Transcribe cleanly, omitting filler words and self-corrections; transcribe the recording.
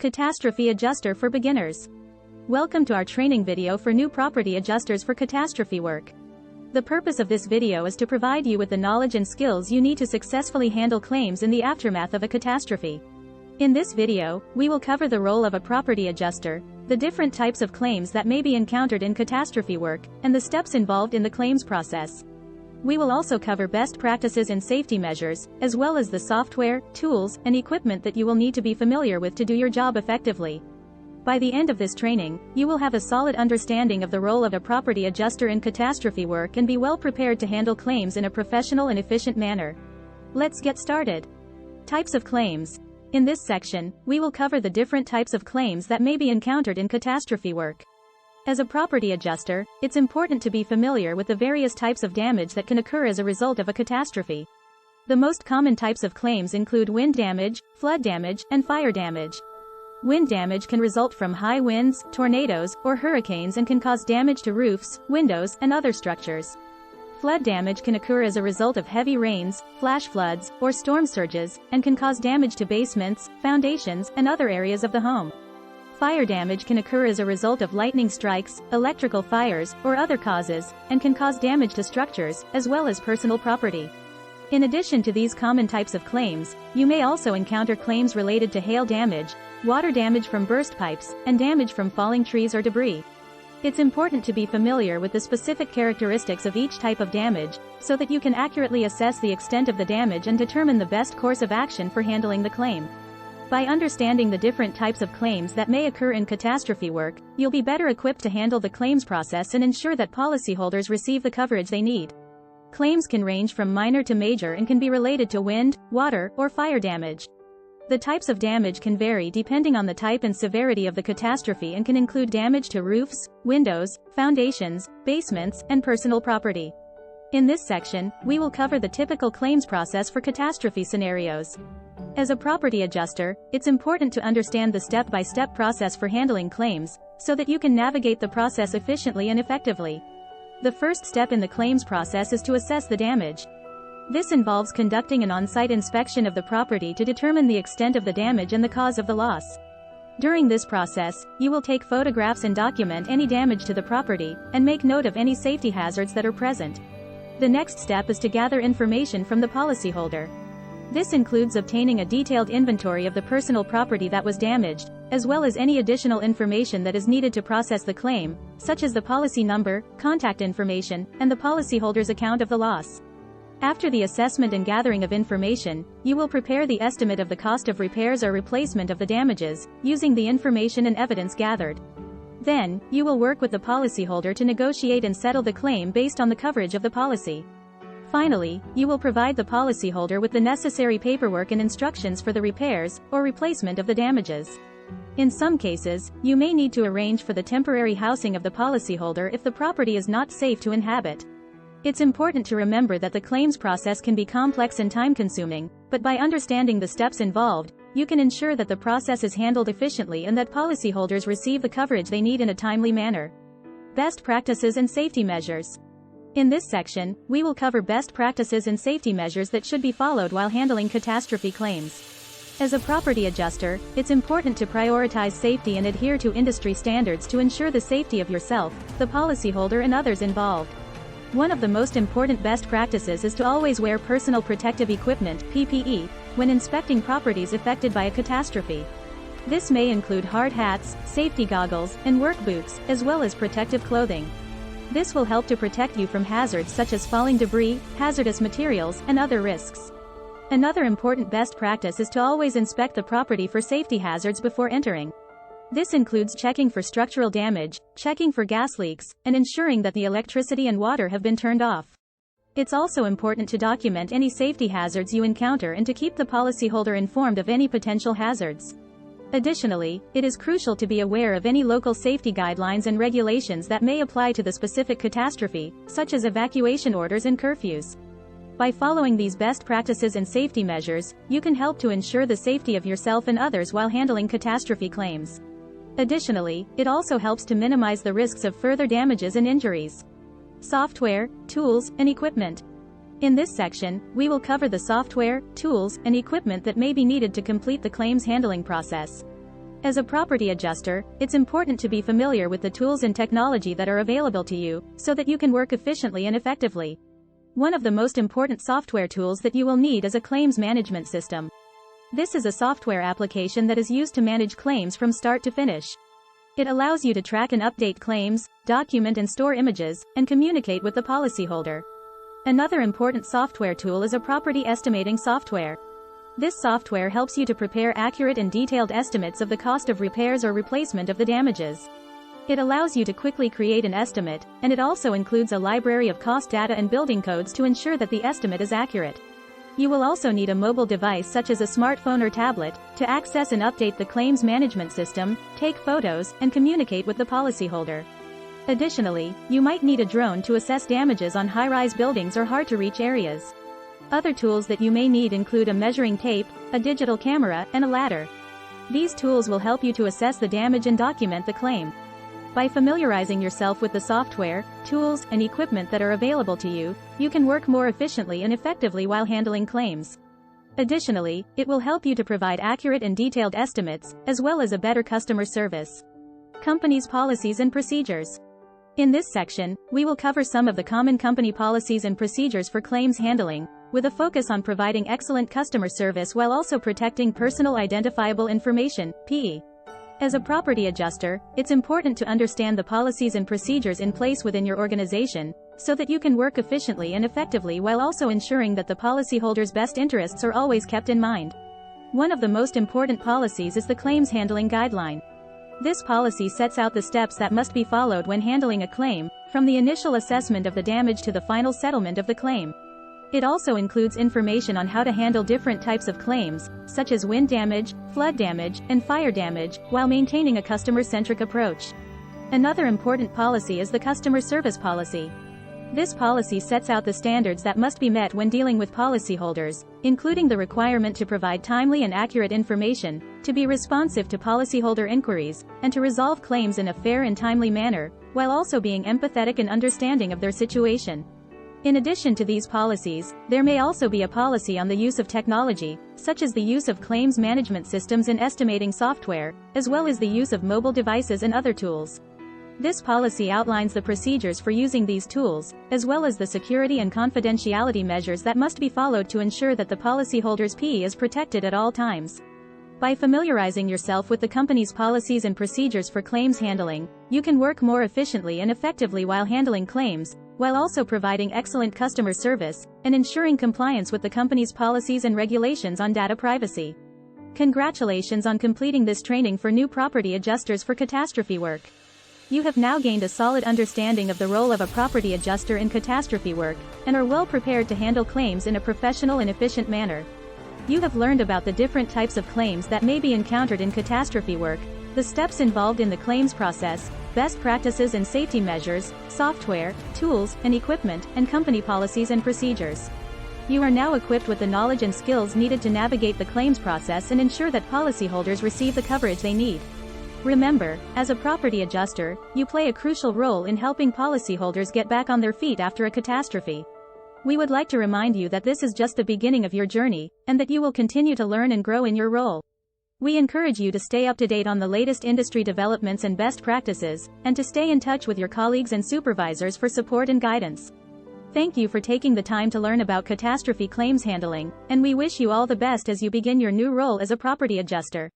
Catastrophe Adjuster for Beginners. Welcome to our training video for new property adjusters for catastrophe work. The purpose of this video is to provide you with the knowledge and skills you need to successfully handle claims in the aftermath of a catastrophe. In this video, we will cover the role of a property adjuster, the different types of claims that may be encountered in catastrophe work, and the steps involved in the claims process. We will also cover best practices and safety measures, as well as the software, tools, and equipment that you will need to be familiar with to do your job effectively. By the end of this training, you will have a solid understanding of the role of a property adjuster in catastrophe work and be well prepared to handle claims in a professional and efficient manner. Let's get started. Types of claims. In this section, we will cover the different types of claims that may be encountered in catastrophe work. As a property adjuster, it's important to be familiar with the various types of damage that can occur as a result of a catastrophe. The most common types of claims include wind damage, flood damage, and fire damage. Wind damage can result from high winds, tornadoes, or hurricanes and can cause damage to roofs, windows, and other structures. Flood damage can occur as a result of heavy rains, flash floods, or storm surges, and can cause damage to basements, foundations, and other areas of the home. Fire damage can occur as a result of lightning strikes, electrical fires, or other causes, and can cause damage to structures, as well as personal property. In addition to these common types of claims, you may also encounter claims related to hail damage, water damage from burst pipes, and damage from falling trees or debris. It's important to be familiar with the specific characteristics of each type of damage, so that you can accurately assess the extent of the damage and determine the best course of action for handling the claim. By understanding the different types of claims that may occur in catastrophe work, you'll be better equipped to handle the claims process and ensure that policyholders receive the coverage they need. Claims can range from minor to major and can be related to wind, water, or fire damage. The types of damage can vary depending on the type and severity of the catastrophe and can include damage to roofs, windows, foundations, basements, and personal property. In this section, we will cover the typical claims process for catastrophe scenarios. As a property adjuster, it's important to understand the step-by-step process for handling claims, so that you can navigate the process efficiently and effectively. The first step in the claims process is to assess the damage. This involves conducting an on-site inspection of the property to determine the extent of the damage and the cause of the loss. During this process, you will take photographs and document any damage to the property, and make note of any safety hazards that are present. The next step is to gather information from the policyholder. This includes obtaining a detailed inventory of the personal property that was damaged, as well as any additional information that is needed to process the claim, such as the policy number, contact information, and the policyholder's account of the loss. After the assessment and gathering of information, you will prepare the estimate of the cost of repairs or replacement of the damages, using the information and evidence gathered. Then, you will work with the policyholder to negotiate and settle the claim based on the coverage of the policy. Finally, you will provide the policyholder with the necessary paperwork and instructions for the repairs or replacement of the damages. In some cases, you may need to arrange for the temporary housing of the policyholder if the property is not safe to inhabit. It's important to remember that the claims process can be complex and time-consuming, but by understanding the steps involved, you can ensure that the process is handled efficiently and that policyholders receive the coverage they need in a timely manner. Best practices and safety measures. In this section, we will cover best practices and safety measures that should be followed while handling catastrophe claims. As a property adjuster, it's important to prioritize safety and adhere to industry standards to ensure the safety of yourself, the policyholder, and others involved. One of the most important best practices is to always wear personal protective equipment (PPE) when inspecting properties affected by a catastrophe. This may include hard hats, safety goggles, and work boots, as well as protective clothing. This will help to protect you from hazards such as falling debris, hazardous materials, and other risks. Another important best practice is to always inspect the property for safety hazards before entering. This includes checking for structural damage, checking for gas leaks, and ensuring that the electricity and water have been turned off. It's also important to document any safety hazards you encounter and to keep the policyholder informed of any potential hazards. Additionally, it is crucial to be aware of any local safety guidelines and regulations that may apply to the specific catastrophe, such as evacuation orders and curfews. By following these best practices and safety measures, you can help to ensure the safety of yourself and others while handling catastrophe claims. Additionally, it also helps to minimize the risks of further damages and injuries. Software, tools, and equipment. In this section, we will cover the software, tools, and equipment that may be needed to complete the claims handling process. As a property adjuster, it's important to be familiar with the tools and technology that are available to you, so that you can work efficiently and effectively. One of the most important software tools that you will need is a claims management system. This is a software application that is used to manage claims from start to finish. It allows you to track and update claims, document and store images, and communicate with the policyholder. Another important software tool is a property estimating software. This software helps you to prepare accurate and detailed estimates of the cost of repairs or replacement of the damages. It allows you to quickly create an estimate, and it also includes a library of cost data and building codes to ensure that the estimate is accurate. You will also need a mobile device such as a smartphone or tablet to access and update the claims management system, take photos, and communicate with the policyholder. Additionally, you might need a drone to assess damages on high-rise buildings or hard-to-reach areas. Other tools that you may need include a measuring tape, a digital camera, and a ladder. These tools will help you to assess the damage and document the claim. By familiarizing yourself with the software, tools, and equipment that are available to you, you can work more efficiently and effectively while handling claims. Additionally, it will help you to provide accurate and detailed estimates, as well as a better customer service. Companies' policies and procedures. In this section, we will cover some of the common company policies and procedures for claims handling, with a focus on providing excellent customer service while also protecting personal identifiable information, PII. As a property adjuster, it's important to understand the policies and procedures in place within your organization, so that you can work efficiently and effectively while also ensuring that the policyholder's best interests are always kept in mind. One of the most important policies is the Claims Handling Guideline. This policy sets out the steps that must be followed when handling a claim, from the initial assessment of the damage to the final settlement of the claim. It also includes information on how to handle different types of claims, such as wind damage, flood damage, and fire damage, while maintaining a customer-centric approach. Another important policy is the Customer Service Policy. This policy sets out the standards that must be met when dealing with policyholders, including the requirement to provide timely and accurate information, to be responsive to policyholder inquiries, and to resolve claims in a fair and timely manner, while also being empathetic and understanding of their situation. In addition to these policies, there may also be a policy on the use of technology, such as the use of claims management systems and estimating software, as well as the use of mobile devices and other tools. This policy outlines the procedures for using these tools, as well as the security and confidentiality measures that must be followed to ensure that the policyholder's PII is protected at all times. By familiarizing yourself with the company's policies and procedures for claims handling, you can work more efficiently and effectively while handling claims, while also providing excellent customer service, and ensuring compliance with the company's policies and regulations on data privacy. Congratulations on completing this training for new property adjusters for catastrophe work. You have now gained a solid understanding of the role of a property adjuster in catastrophe work, and are well prepared to handle claims in a professional and efficient manner. You have learned about the different types of claims that may be encountered in catastrophe work, the steps involved in the claims process, best practices and safety measures, software, tools, and equipment, and company policies and procedures. You are now equipped with the knowledge and skills needed to navigate the claims process and ensure that policyholders receive the coverage they need. Remember, as a property adjuster, you play a crucial role in helping policyholders get back on their feet after a catastrophe. We would like to remind you that this is just the beginning of your journey, and that you will continue to learn and grow in your role. We encourage you to stay up to date on the latest industry developments and best practices, and to stay in touch with your colleagues and supervisors for support and guidance. Thank you for taking the time to learn about catastrophe claims handling, and we wish you all the best as you begin your new role as a property adjuster.